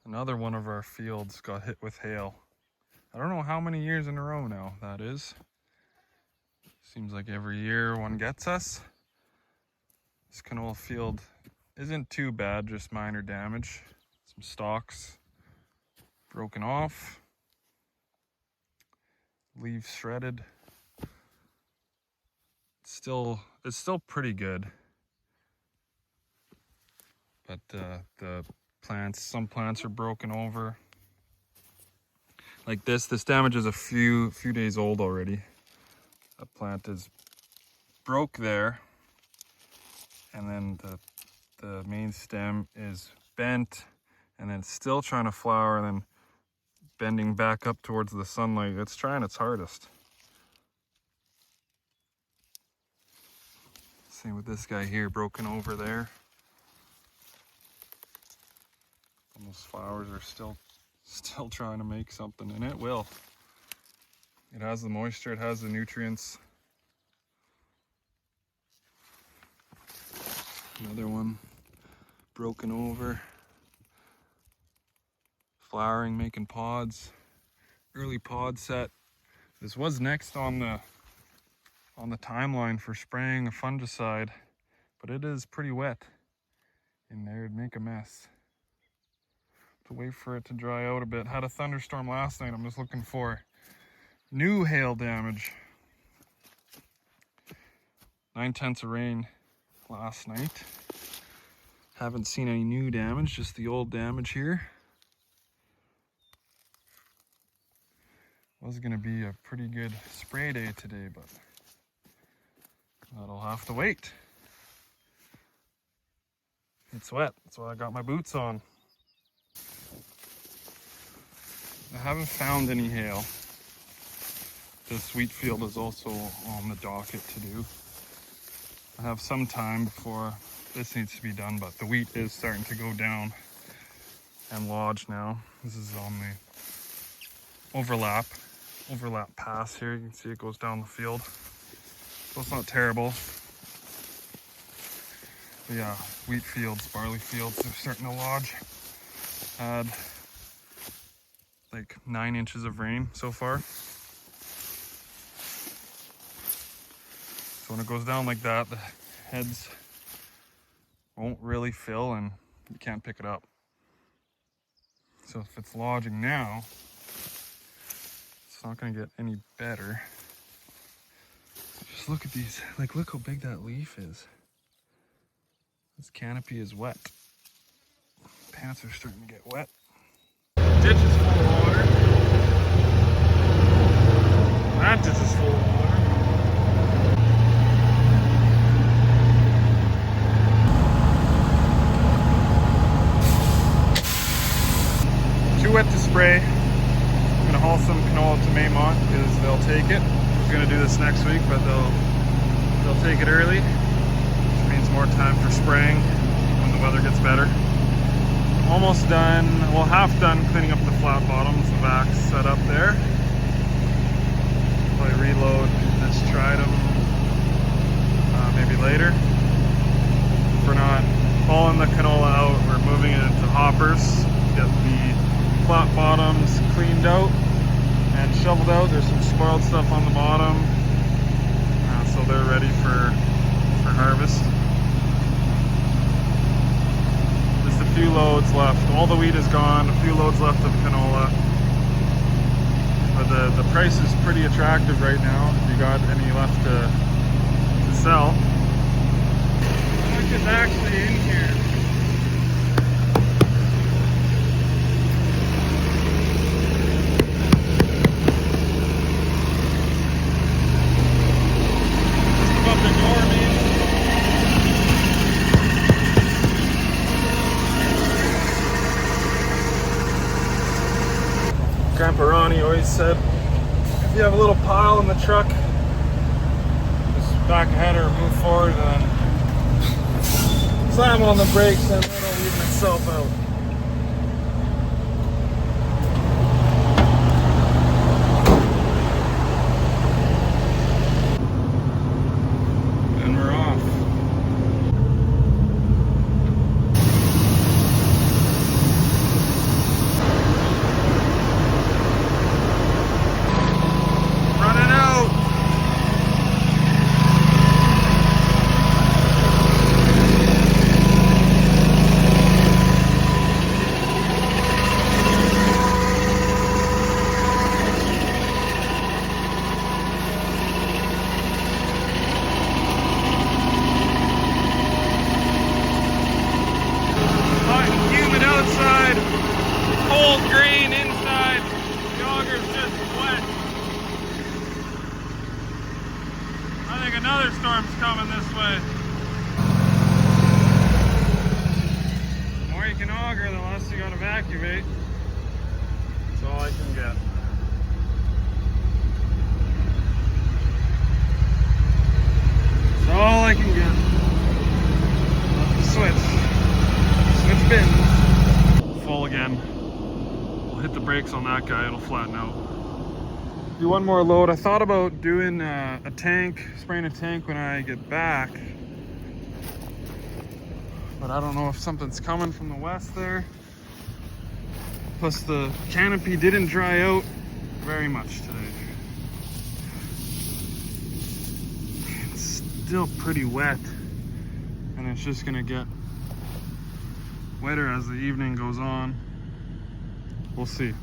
Another one of our fields got hit with hail. I don't know how many years in a row now that is. Seems like every year one gets us. This canola field isn't too bad, just minor damage. Some stalks broken off. Leaves shredded. It's still pretty good. But the plants, some plants are broken over. Like this damage is a few days old already. That plant is broke there, and then the main stem is bent, and then it's still trying to flower, and then bending back up towards the sunlight. It's trying its hardest. Same with this guy here, broken over there. And those flowers are still trying to make something, and it will. It has the moisture, it has the nutrients. Another one broken over. Flowering, making pods. Early pod set. This was next on the timeline for spraying a fungicide, but it is pretty wet in there. It'd make a mess. To wait for it to dry out a bit. Had a thunderstorm last night. I'm just looking for new hail damage. 9/10 of rain last night. Haven't seen any new damage, just the old damage here. Was gonna be a pretty good spray day today, but that'll have to wait. It's wet, that's why I got my boots on. I haven't found any hail. This wheat field is also on the docket to do. I have some time before this needs to be done, but the wheat is starting to go down and lodge now. This is on the overlap pass here. You can see it goes down the field. So it's not terrible. But yeah, wheat fields, barley fields, they're starting to lodge. Had like 9 inches of rain so far. So when it goes down like that, the heads won't really fill and you can't pick it up. So if it's lodging now, it's not gonna get any better. Just look at these, like look how big that leaf is. This canopy is wet. Pants are starting to get wet. Ditch is full of water. That ditch is full of water. Too wet to spray. I'm gonna haul some canola to Maymont because they'll take it. We're gonna do this next week, but they'll take it early, which means more time for spraying when the weather gets better. Almost done, well, half done cleaning up the flat bottoms, the vacs set up there. Probably reload this tritum maybe later. If we're not hauling the canola out, we're moving it into hoppers. Get the flat bottoms cleaned out and shoveled out. There's some spoiled stuff on the bottom, so they're ready for harvest. A few loads left. All the wheat is gone. A few loads left of canola. But the price is pretty attractive right now. If you got any left to sell. How much is actually in here? Just above the door, maybe. Grandpa Ronnie always said, if you have a little pile in the truck, just back ahead or move forward and then slam on the brakes and it'll even itself out. And we're off. evacuate. That's all I can get. That's all I can get. Switch bin. Full again. We'll hit the brakes on that guy, it'll flatten out. Do one more load. I thought about doing a tank, spraying a tank when I get back. But I don't know if something's coming from the west there. Plus the canopy didn't dry out very much today. It's still pretty wet. And it's just gonna get wetter as the evening goes on. We'll see.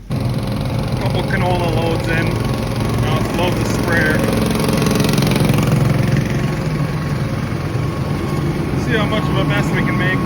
Couple canola loads in. Now let's load the sprayer. See how much of a mess we can make.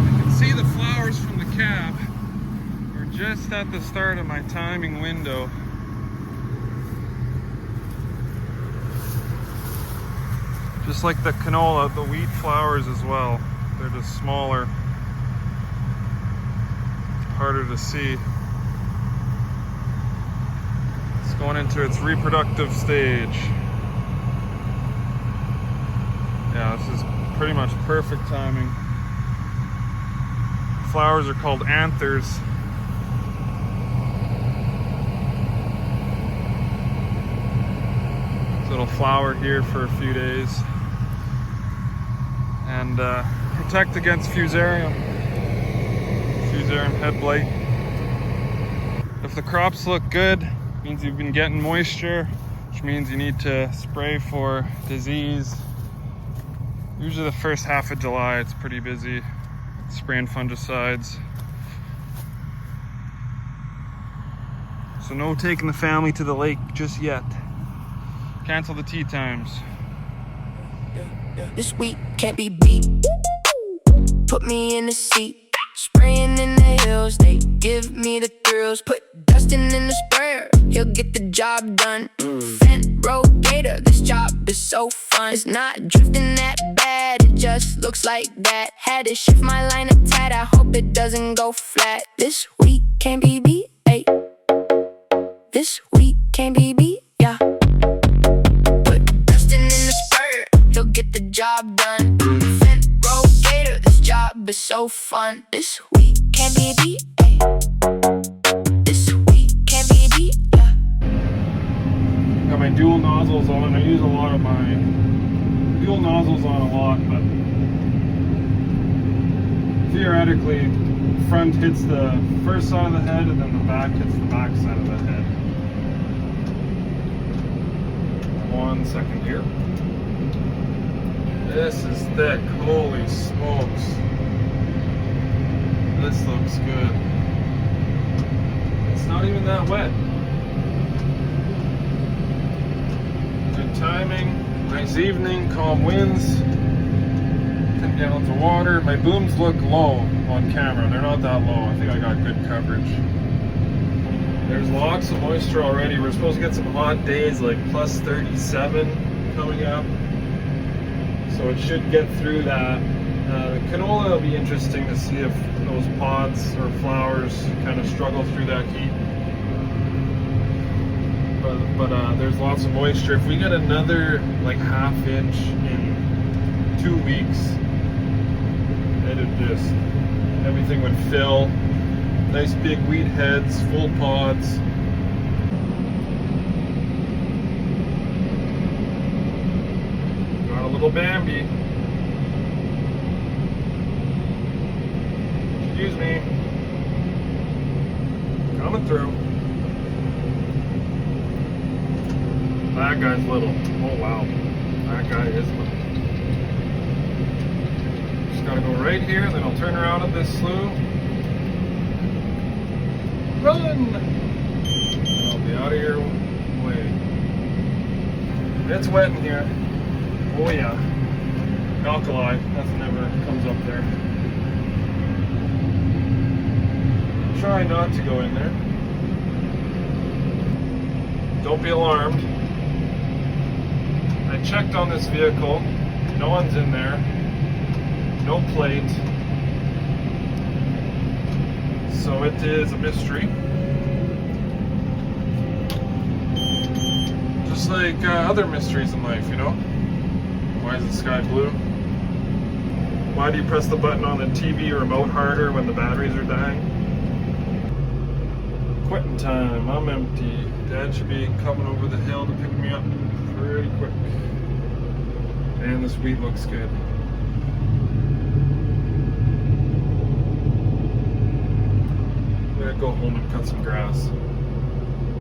You can see the flowers from the cab. We're just at the start of my timing window. Just like the canola, the wheat flowers as well. They're just smaller. It's harder to see. It's going into its reproductive stage. Yeah, this is pretty much perfect timing. Flowers are called anthers. So it'll flower here for a few days. And protect against fusarium head blight. If the crops look good, it means you've been getting moisture, which means you need to spray for disease. Usually the first half of July, it's pretty busy spraying fungicides. So no taking the family to the lake just yet. Cancel the tea times. This week can't be beat. Put me in the seat, spraying in the hills. They give me the thrills. Put Dustin in the sprayer, he'll get the job done. Fent rotator, this job is so fun. It's not drifting that bad, it just looks like that. Had to shift my line of tight, I hope it doesn't go flat. This week can't be beat, ay. This week can't be beat, yeah. He'll get the job done. Fent rotator, this job is so fun. This week can't be beat, ay. This week can't be beat, yeah. Got my dual nozzles on. I use a lot of my dual nozzles on a lot, but theoretically, front hits the first side of the head and then the back hits the back side of the head. 1 second here. This is thick, holy smokes. This looks good. It's not even that wet. Good timing, nice evening, calm winds. 10 gallons of water. My booms look low on camera, they're not that low. I think I got good coverage. There's lots of moisture already. We're supposed to get some hot days like plus 37 coming up. So it should get through that. The canola will be interesting to see if those pods or flowers kind of struggle through that heat. But there's lots of moisture. If we get another like ½ inch in 2 weeks, everything would fill. Nice big wheat heads, full pods. Little Bambi. Excuse me. Coming through. That guy's little. Oh wow. That guy is little. Just gotta go right here, then I'll turn around at this slough. Run! And I'll be out of your way. It's wet in here. Oh yeah, alkali, nothing ever comes up there. Try not to go in there. Don't be alarmed. I checked on this vehicle, no one's in there. plate. So it is a mystery. Just like other mysteries in life, you know? Why is the sky blue? Why do you press the button on the TV remote harder when the batteries are dying? Quitting time, I'm empty. Dad should be coming over the hill to pick me up pretty quick. And this wheat looks good. I'm gonna go home and cut some grass.